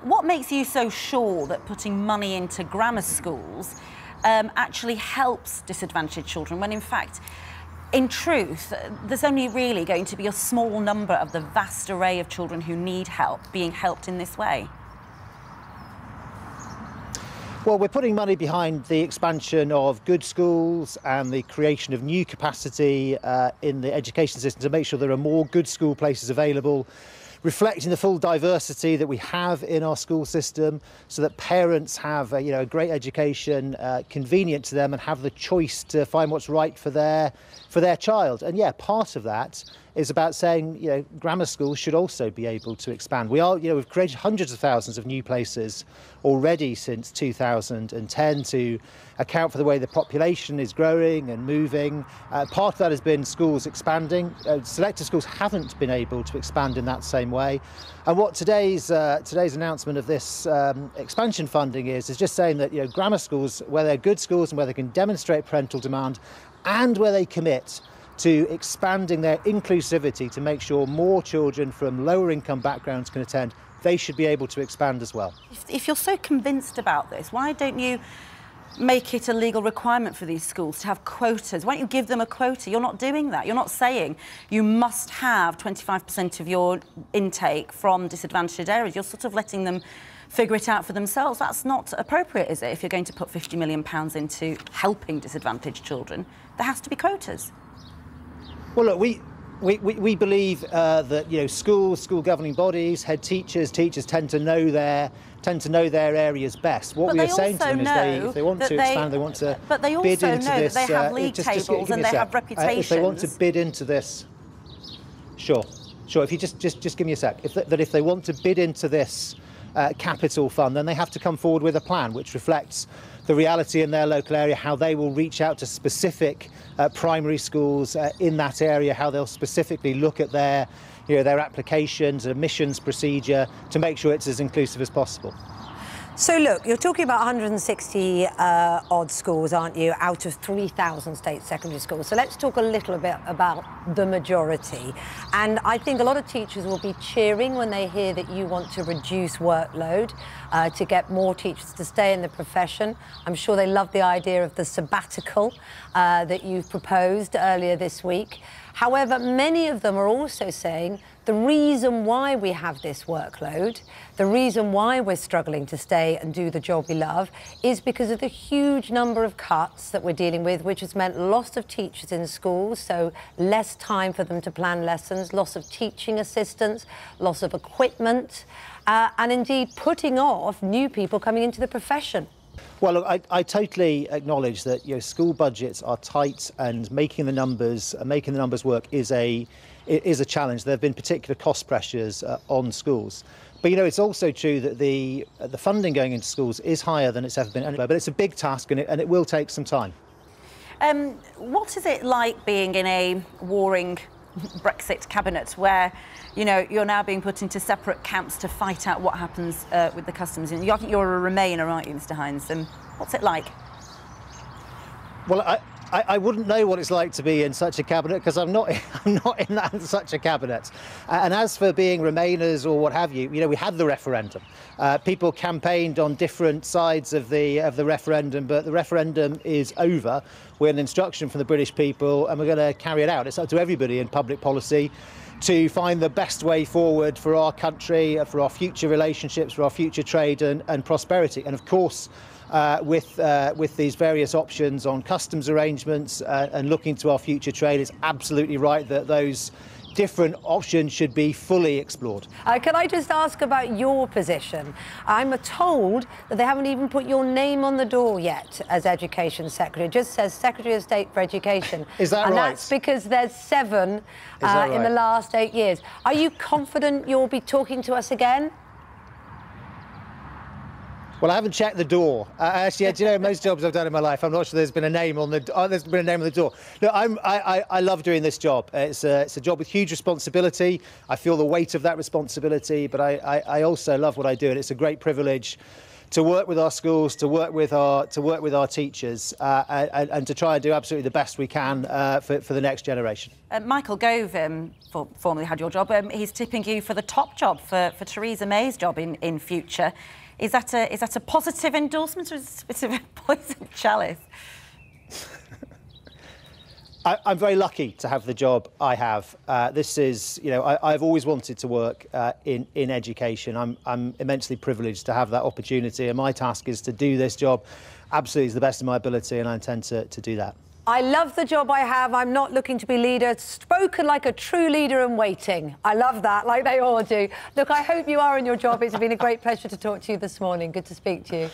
What makes you so sure that putting money into grammar schools actually helps disadvantaged children, when in fact, in truth, there's only really going to be a small number of the vast array of children who need help being helped in this way? Well, we're putting money behind the expansion of good schools and the creation of new capacity in the education system to make sure there are more good school places available, reflecting the full diversity that we have in our school system, so that parents have a great education, convenient to them, and have the choice to find what's right for their child. And yeah, part of that is about saying, grammar schools should also be able to expand. We've created hundreds of thousands of new places already since 2010 to account for the way the population is growing and moving. Part of that has been schools expanding. Selective schools haven't been able to expand in that same way. And what today's announcement of this expansion funding is just saying that grammar schools, where they're good schools and where they can demonstrate parental demand, and where they commit to expanding their inclusivity to make sure more children from lower income backgrounds can attend, they should be able to expand as well. If you're so convinced about this, why don't you make it a legal requirement for these schools to have quotas? Why don't you give them a quota? You're not doing that. You're not saying you must have 25% of your intake from disadvantaged areas. You're sort of letting them figure it out for themselves. That's not appropriate, is it? If you're going to put £50 million into helping disadvantaged children, there has to be quotas. Well, look, we believe that schools, school governing bodies, head teachers tend to know their areas best. What we are saying to them is if they want to expand, they want to bid into this. That they have league tables and they have reputations. If they want to bid into this, sure. If you just give me a sec. If they want to bid into this capital fund, then they have to come forward with a plan which reflects the reality in their local area, how they will reach out to specific primary schools in that area, how they'll specifically look at their applications, admissions procedure to make sure it's as inclusive as possible. So look, you're talking about 160 odd schools, aren't you, out of 3,000 state secondary schools. So let's talk a little bit about the majority. And I think a lot of teachers will be cheering when they hear that you want to reduce workload to get more teachers to stay in the profession. I'm sure they love the idea of the sabbatical that you've proposed earlier this week. However, many of them are also saying the reason why we have this workload, the reason why we're struggling to stay and do the job we love, is because of the huge number of cuts that we're dealing with, which has meant loss of teachers in schools, so less time for them to plan lessons, loss of teaching assistants, loss of equipment, and indeed putting off new people coming into the profession. Well, look, I totally acknowledge that school budgets are tight, and making the numbers work is a challenge. There have been particular cost pressures on schools, but it's also true that the funding going into schools is higher than it's ever been anywhere. But it's a big task, and it will take some time. What is it like being in a warring Brexit cabinet where you're now being put into separate camps to fight out what happens with the customs? And I think you're a Remainer, aren't you, Mr. Hinds? What's it like? Well, I wouldn't know what it's like to be in such a cabinet, because I'm not in such a cabinet. And as for being Remainers or what have you, we had the referendum. People campaigned on different sides of the referendum, but the referendum is over. We had an instruction from the British people, and we're going to carry it out. It's up to everybody in public policy to find the best way forward for our country, for our future relationships, for our future trade and prosperity. And of course, with these various options on customs arrangements and looking to our future trade, it's absolutely right that those different options should be fully explored. Can I just ask about your position? I'm told that they haven't even put your name on the door yet as Education Secretary. It just says Secretary of State for Education. Is that right? And that's because there's 7 in the last 8 years. Are you confident you'll be talking to us again? Well, I haven't checked the door. Actually, most jobs I've done in my life, I'm not sure there's been a name on the door. Look, I love doing this job. It's a job with huge responsibility. I feel the weight of that responsibility, but I also love what I do, and it's a great privilege to work with our schools, to work with our teachers, and to try and do absolutely the best we can for the next generation. Michael Gove, formerly had your job. He's tipping you for the top job for Theresa May's job in future. Is that a positive endorsement, or is it a bit of a poison chalice? I'm very lucky to have the job I have. This is, you know, I've always wanted to work in education. I'm immensely privileged to have that opportunity, and my task is to do this job absolutely to the best of my ability, and I intend to do that. I love the job I have. I'm not looking to be leader. Spoken like a true leader in waiting. I love that, like they all do. Look, I hope you are in your job. It's been a great pleasure to talk to you this morning. Good to speak to you.